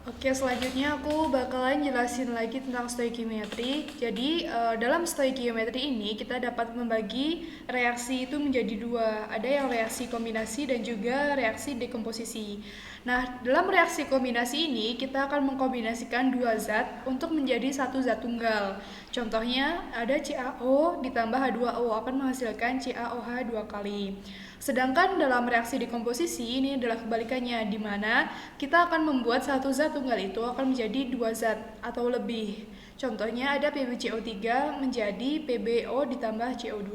Oke, selanjutnya aku bakalan jelasin lagi tentang stoichiometry. Jadi, dalam stoichiometry ini kita dapat membagi reaksi itu menjadi dua. Ada yang reaksi kombinasi dan juga reaksi dekomposisi. Nah, dalam reaksi kombinasi ini kita akan mengkombinasikan dua zat untuk menjadi satu zat tunggal. Contohnya ada CaO ditambah H2O akan menghasilkan CaOH dua kali. Sedangkan dalam reaksi dekomposisi ini adalah kebalikannya, di mana kita akan membuat satu zat tunggal itu akan menjadi dua zat atau lebih. Contohnya ada PbCO3 menjadi PbO ditambah CO2.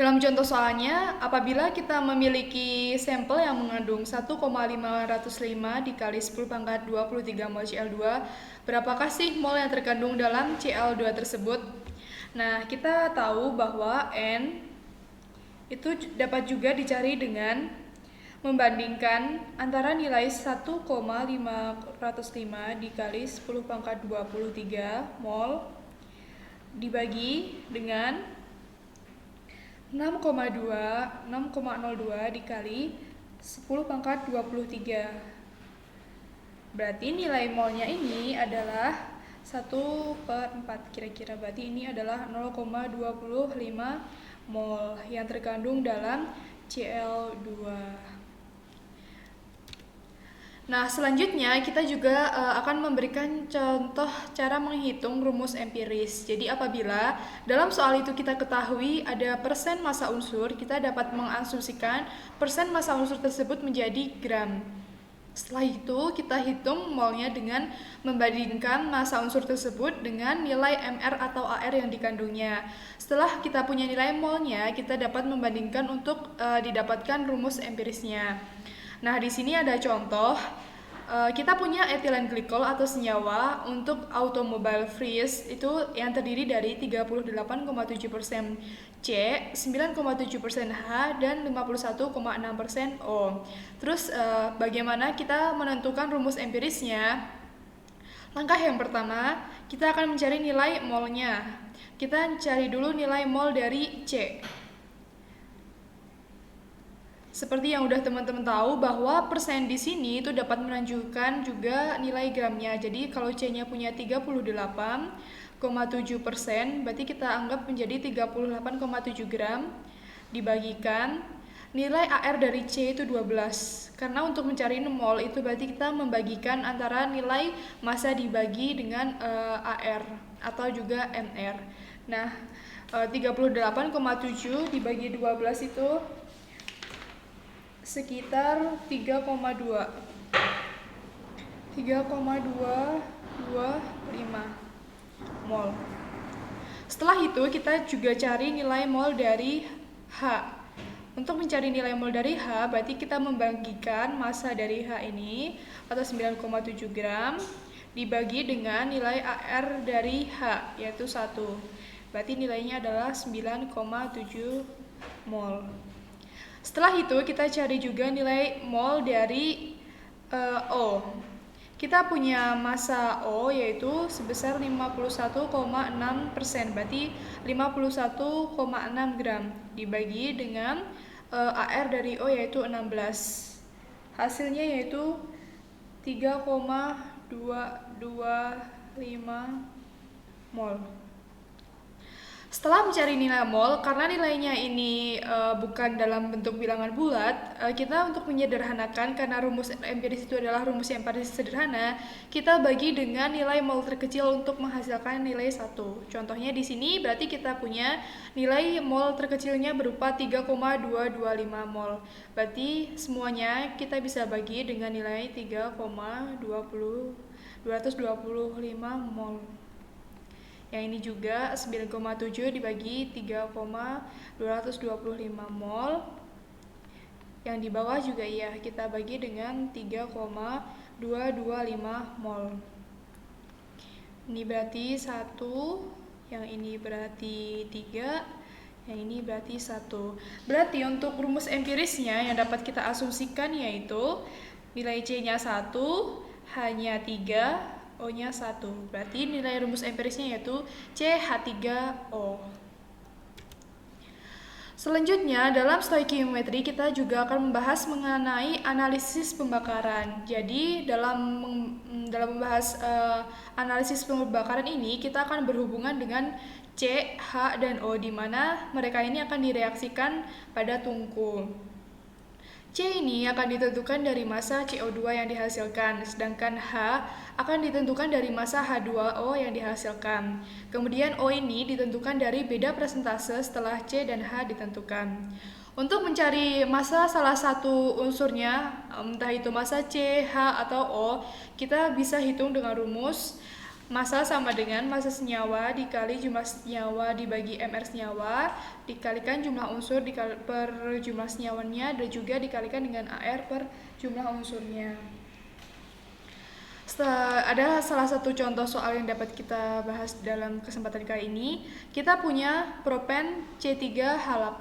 Dalam contoh soalnya, apabila kita memiliki sampel yang mengandung 1,505 dikali 10 pangkat 23 mol Cl2, berapakah sih mol yang terkandung dalam Cl2 tersebut? Nah, kita tahu bahwa N itu dapat juga dicari dengan membandingkan antara nilai 1,505 dikali 10 pangkat 23 mol dibagi dengan 6,02 dikali 10 pangkat 23. Berarti nilai molnya ini adalah 1/4 kira-kira. Berarti ini adalah 0,25 mol yang terkandung dalam Cl2. Nah, selanjutnya kita juga akan memberikan contoh cara menghitung rumus empiris. Jadi apabila dalam soal itu kita ketahui ada persen massa unsur, kita dapat mengasumsikan persen massa unsur tersebut menjadi gram. Setelah itu kita hitung molnya dengan membandingkan massa unsur tersebut dengan nilai MR atau AR yang dikandungnya. Setelah kita punya nilai molnya, kita dapat membandingkan untuk didapatkan rumus empirisnya. Nah, di sini ada contoh. Kita punya etilen glikol atau senyawa untuk automobile freeze itu yang terdiri dari 38,7% C, 9,7% H, dan 51,6% O. Terus bagaimana kita menentukan rumus empirisnya? Langkah yang pertama, kita akan mencari nilai molnya. Kita cari dulu nilai mol dari C. Seperti yang udah teman-teman tahu bahwa persen di sini itu dapat menunjukkan juga nilai gramnya. Jadi kalau C-nya punya 38,7%, berarti kita anggap menjadi 38,7 gram dibagikan nilai AR dari C itu 12. Karena untuk mencari mol itu berarti kita membagikan antara nilai massa dibagi dengan AR atau juga MR. Nah, 38,7 dibagi 12 itu sekitar 3,225 mol. Setelah itu kita juga cari nilai mol dari H. Untuk mencari nilai mol dari H, berarti kita membagikan massa dari H ini atau 9,7 gram dibagi dengan nilai AR dari H, yaitu 1. Berarti nilainya adalah 9,7 mol. Setelah itu kita cari juga nilai mol dari O. Kita punya massa O yaitu sebesar 51,6%, berarti 51,6 gram dibagi dengan AR dari O yaitu 16. Hasilnya yaitu 3,225 mol. Setelah mencari nilai mol, karena nilainya ini bukan dalam bentuk bilangan bulat, kita untuk menyederhanakan karena rumus empiris itu adalah rumus yang paling sederhana, kita bagi dengan nilai mol terkecil untuk menghasilkan nilai 1. Contohnya di sini berarti kita punya nilai mol terkecilnya berupa 3,225 mol. Berarti semuanya kita bisa bagi dengan nilai 3,225 mol. Yang ini juga 9,7 dibagi 3,225 mol. Yang di bawah juga ya, kita bagi dengan 3,225 mol. Ini berarti 1, yang ini berarti 3, yang ini berarti 1. Berarti untuk rumus empirisnya yang dapat kita asumsikan yaitu nilai C-nya 1, H-nya 3, O-nya 1. Berarti nilai rumus empirisnya yaitu CH3O. Selanjutnya, dalam stoikiometri kita juga akan membahas mengenai analisis pembakaran. Jadi, dalam membahas analisis pembakaran ini, kita akan berhubungan dengan C, H, dan O, di mana mereka ini akan direaksikan pada tungku. C ini akan ditentukan dari massa CO2 yang dihasilkan, sedangkan H akan ditentukan dari massa H2O yang dihasilkan. Kemudian O ini ditentukan dari beda persentase setelah C dan H ditentukan. Untuk mencari massa salah satu unsurnya, entah itu massa C, H, atau O, kita bisa hitung dengan rumus massa sama dengan massa senyawa dikali jumlah senyawa dibagi mR senyawa dikalikan jumlah unsur per jumlah senyawanya dan juga dikalikan dengan AR per jumlah unsurnya. Ada salah satu contoh soal yang dapat kita bahas dalam kesempatan kali ini. Kita punya propen C3H8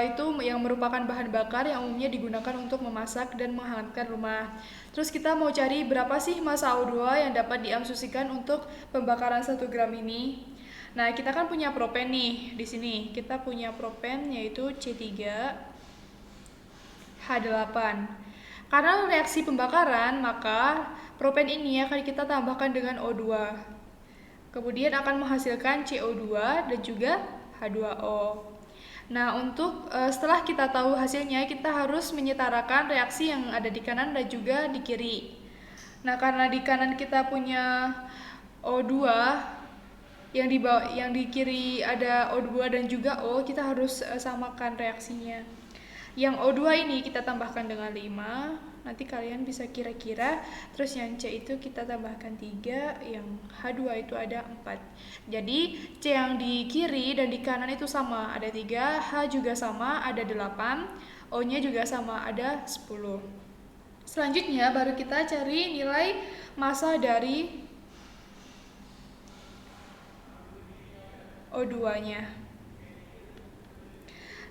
itu yang merupakan bahan bakar yang umumnya digunakan untuk memasak dan menghangatkan rumah. Terus kita mau cari berapa sih massa O2 yang dapat diasumsikan untuk pembakaran 1 gram ini. Nah, kita kan punya propen nih di sini. Kita punya propen yaitu C3H8. Karena reaksi pembakaran, maka propen ini akan kita tambahkan dengan O2. Kemudian akan menghasilkan CO2 dan juga H2O. Nah, setelah kita tahu hasilnya, kita harus menyetarakan reaksi yang ada di kanan dan juga di kiri. Nah, karena di kanan kita punya O2, yang di kiri ada O2 dan juga O, kita harus samakan reaksinya. Yang O2 ini kita tambahkan dengan 5, nanti kalian bisa kira-kira. Terus yang C itu kita tambahkan 3, yang H2 itu ada 4. Jadi C yang di kiri dan di kanan itu sama, ada 3, H juga sama, ada 8, O nya juga sama, ada 10. Selanjutnya baru kita cari nilai massa dari O2 nya.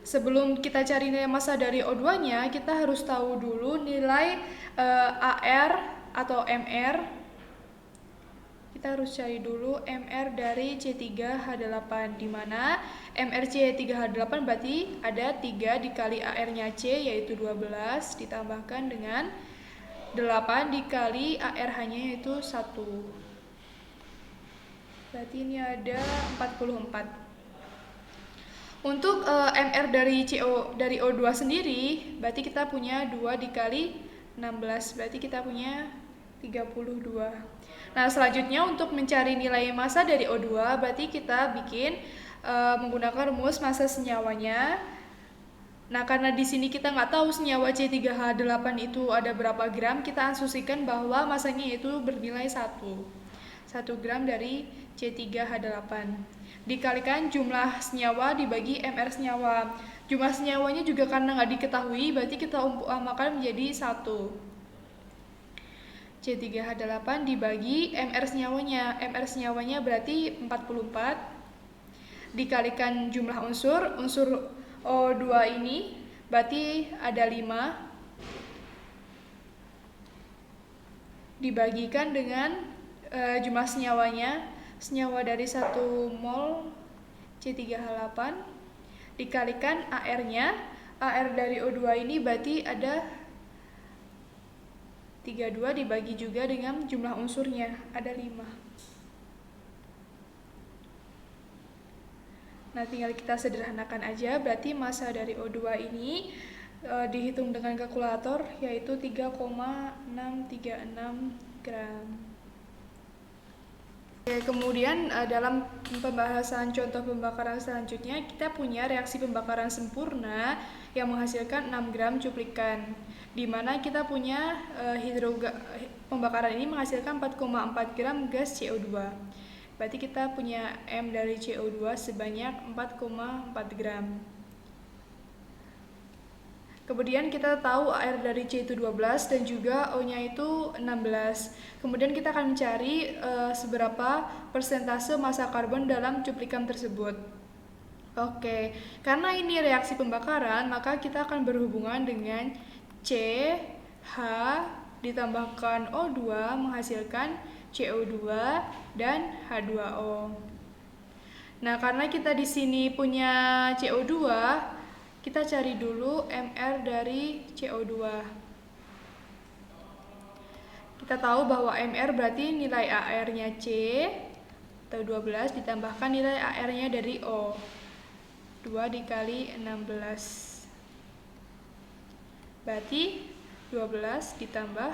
Sebelum kita cari nilai massa dari O2-nya, kita harus tahu dulu nilai AR atau MR. Kita harus cari dulu MR dari C3H8, di mana MR C3H8 berarti ada 3 dikali AR-nya C, yaitu 12, ditambahkan dengan 8 dikali AR-nya yaitu 1. Berarti ini ada 44. Untuk MR dari O2 sendiri, berarti kita punya 2 dikali 16, berarti kita punya 32. Nah, selanjutnya untuk mencari nilai massa dari O2, berarti kita bikin menggunakan rumus massa senyawanya. Nah, karena di sini kita nggak tahu senyawa C3H8 itu ada berapa gram, kita asumsikan bahwa massanya itu bernilai 1 gram dari C3H8. Dikalikan jumlah senyawa dibagi MR senyawa. Jumlah senyawanya juga karena nggak diketahui, berarti kita umpamakan menjadi 1. C3H8 dibagi MR senyawanya. MR senyawanya berarti 44. Dikalikan jumlah unsur O2 ini berarti ada 5. Dibagikan dengan jumlah senyawanya. Senyawa dari 1 mol C3H8 dikalikan AR-nya. AR dari O2 ini berarti ada 32 dibagi juga dengan jumlah unsurnya, ada 5. Nah, tinggal kita sederhanakan aja, berarti massa dari O2 ini dihitung dengan kalkulator yaitu 3,636 gram. Kemudian dalam pembahasan contoh pembakaran selanjutnya, kita punya reaksi pembakaran sempurna yang menghasilkan 6 gram cuplikan, di mana kita punya pembakaran ini menghasilkan 4,4 gram gas CO2. Berarti kita punya M dari CO2 sebanyak 4,4 gram. Kemudian kita tahu AR dari C itu 12 dan juga O-nya itu 16. Kemudian kita akan mencari seberapa persentase massa karbon dalam cuplikan tersebut. Oke, karena ini reaksi pembakaran, maka kita akan berhubungan dengan C, H, ditambahkan O2 menghasilkan CO2 dan H2O. Nah, karena kita di sini punya CO2, kita cari dulu MR dari CO2. Kita tahu bahwa MR berarti nilai AR-nya C atau 12 ditambahkan nilai AR-nya dari O. 2 dikali 16. Berarti 12 ditambah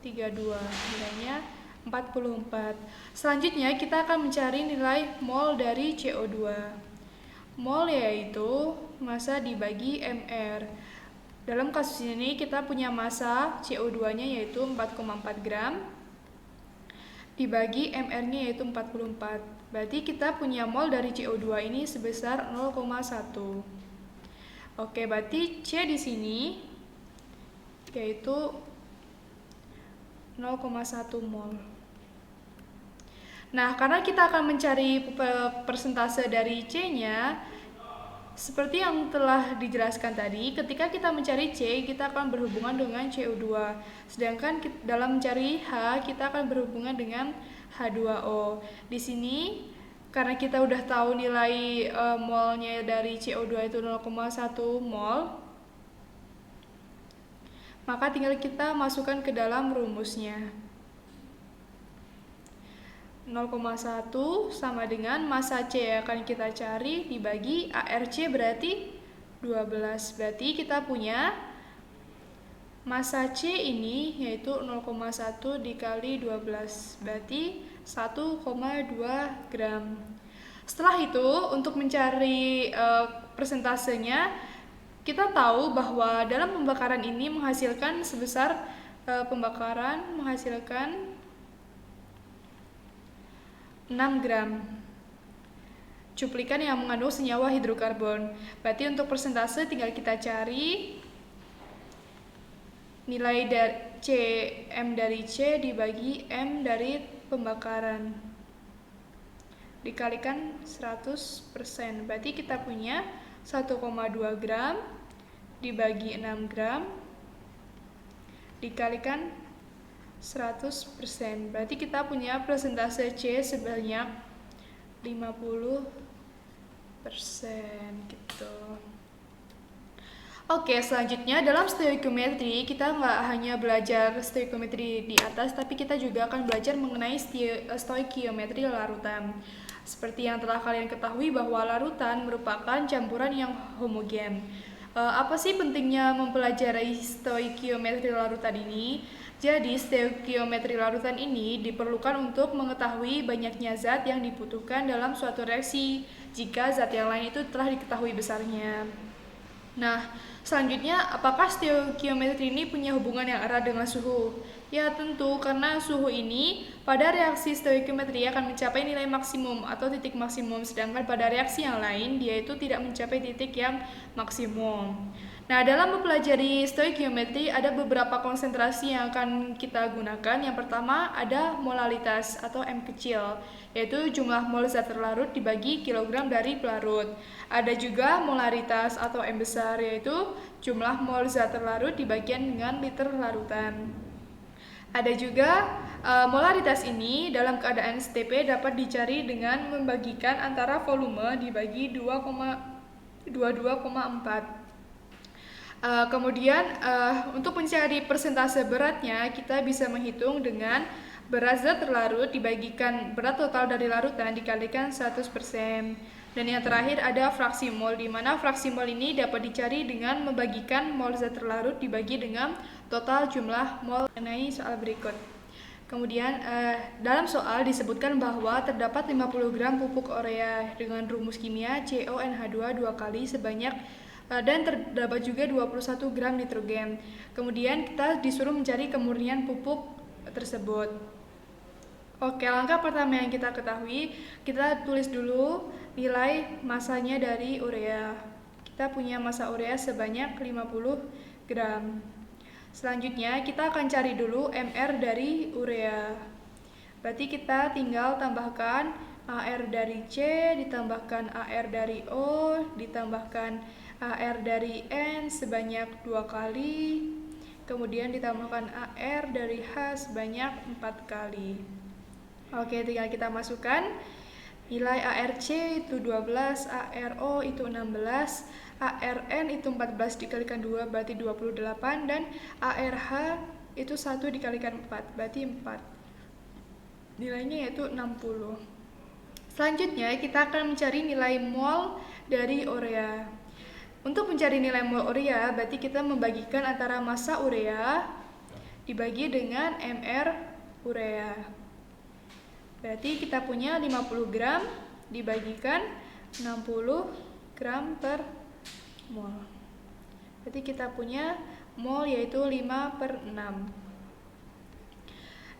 32, nilainya 44. Selanjutnya kita akan mencari nilai mol dari CO2. Mol yaitu massa dibagi MR. Dalam kasus ini kita punya massa CO2-nya yaitu 4,4 gram dibagi MR-nya yaitu 44. Berarti kita punya mol dari CO2 ini sebesar 0,1. Oke, berarti C di sini yaitu 0,1 mol. Nah, karena kita akan mencari persentase dari C-nya, seperti yang telah dijelaskan tadi, ketika kita mencari C, kita akan berhubungan dengan CO2. Sedangkan dalam mencari H, kita akan berhubungan dengan H2O. Di sini, karena kita udah tahu nilai molnya dari CO2 itu 0,1 mol, maka tinggal kita masukkan ke dalam rumusnya. 0,1 sama dengan massa C yang akan kita cari dibagi ARC berarti 12. Berarti kita punya massa C ini yaitu 0,1 dikali 12. Berarti 1,2 gram. Setelah itu untuk mencari persentasenya, kita tahu bahwa dalam pembakaran ini menghasilkan sebesar pembakaran menghasilkan 6 gram cuplikan yang mengandung senyawa hidrokarbon. Berarti untuk persentase tinggal kita cari nilai M dari C dibagi M dari pembakaran dikalikan 100%. Berarti kita punya 1,2 gram dibagi 6 gram dikalikan 100%. Berarti kita punya persentase C sebanyak 50% gitu. Oke, selanjutnya dalam stoikiometri kita nggak hanya belajar stoikiometri di atas, tapi kita juga akan belajar mengenai stoikiometri larutan. Seperti yang telah kalian ketahui bahwa larutan merupakan campuran yang homogen. Apa sih pentingnya mempelajari stoikiometri larutan ini? Jadi, stoikiometri larutan ini diperlukan untuk mengetahui banyaknya zat yang dibutuhkan dalam suatu reaksi jika zat yang lain itu telah diketahui besarnya. Nah, selanjutnya, apakah stoikiometri ini punya hubungan yang erat dengan suhu? Ya, tentu, karena suhu ini pada reaksi stoikiometri akan mencapai nilai maksimum atau titik maksimum, sedangkan pada reaksi yang lain, dia itu tidak mencapai titik yang maksimum. Nah, dalam mempelajari stoikiometri ada beberapa konsentrasi yang akan kita gunakan. Yang pertama ada molalitas atau M kecil, yaitu jumlah mol zat terlarut dibagi kilogram dari pelarut. Ada juga molaritas atau M besar, yaitu jumlah mol zat terlarut dibagikan dengan liter larutan. Ada juga molaritas ini dalam keadaan STP dapat dicari dengan membagikan antara volume dibagi 22,4. Kemudian untuk mencari persentase beratnya, kita bisa menghitung dengan berat zat terlarut dibagikan berat total dari larutan dikalikan 100%. Dan yang terakhir ada fraksi mol, di mana fraksi mol ini dapat dicari dengan membagikan mol zat terlarut dibagi dengan total jumlah mol. Mengenai soal berikut. Kemudian dalam soal disebutkan bahwa terdapat 50 gram pupuk urea dengan rumus kimia CONH2 2 kali sebanyak dan terdapat juga 21 gram nitrogen. Kemudian kita disuruh mencari kemurnian pupuk tersebut. Oke, langkah pertama yang kita ketahui, kita tulis dulu nilai masanya dari urea. Kita punya massa urea sebanyak 50 gram. Selanjutnya kita akan cari dulu MR dari urea. Berarti kita tinggal tambahkan AR dari C, ditambahkan AR dari O, ditambahkan AR dari N sebanyak 2 kali, kemudian ditambahkan AR dari H sebanyak 4 kali. Oke, tinggal kita masukkan Nilai ARC itu 12, ARO itu 16, ARN itu 14 dikalikan 2 berarti 28, dan ARH itu 1 dikalikan 4 berarti 4. Nilainya yaitu 60. Selanjutnya kita akan mencari nilai mol dari urea. Untuk mencari nilai mol urea berarti kita membagikan antara massa urea dibagi dengan mR urea. Berarti kita punya 50 gram dibagikan 60 gram per mol. Berarti kita punya mol yaitu 5/6.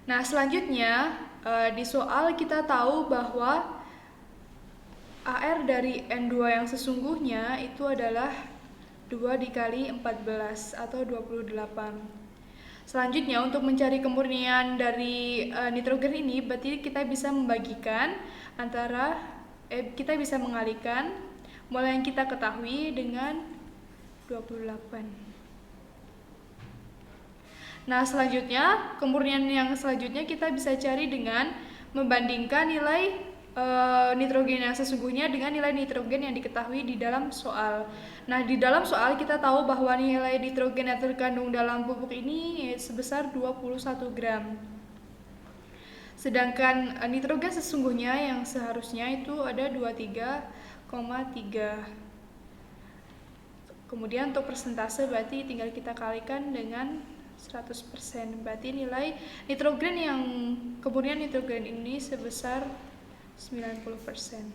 Nah, selanjutnya di soal kita tahu bahwa AR dari N2 yang sesungguhnya itu adalah 2 dikali 14 atau 28. Selanjutnya untuk mencari kemurnian dari nitrogen ini berarti kita bisa membagikan antara kita bisa mengalihkan mol yang kita ketahui dengan 28. Nah, selanjutnya kemurnian yang selanjutnya kita bisa cari dengan membandingkan nilai nitrogen yang sesungguhnya dengan nilai nitrogen yang diketahui di dalam soal. Nah, di dalam soal kita tahu bahwa nilai nitrogen yang terkandung dalam pupuk ini sebesar 21 gram. Sedangkan nitrogen sesungguhnya yang seharusnya itu ada 23,3. Kemudian untuk persentase berarti tinggal kita kalikan dengan 100%. Berarti nilai nitrogen yang kemurnian nitrogen ini sebesar 90%.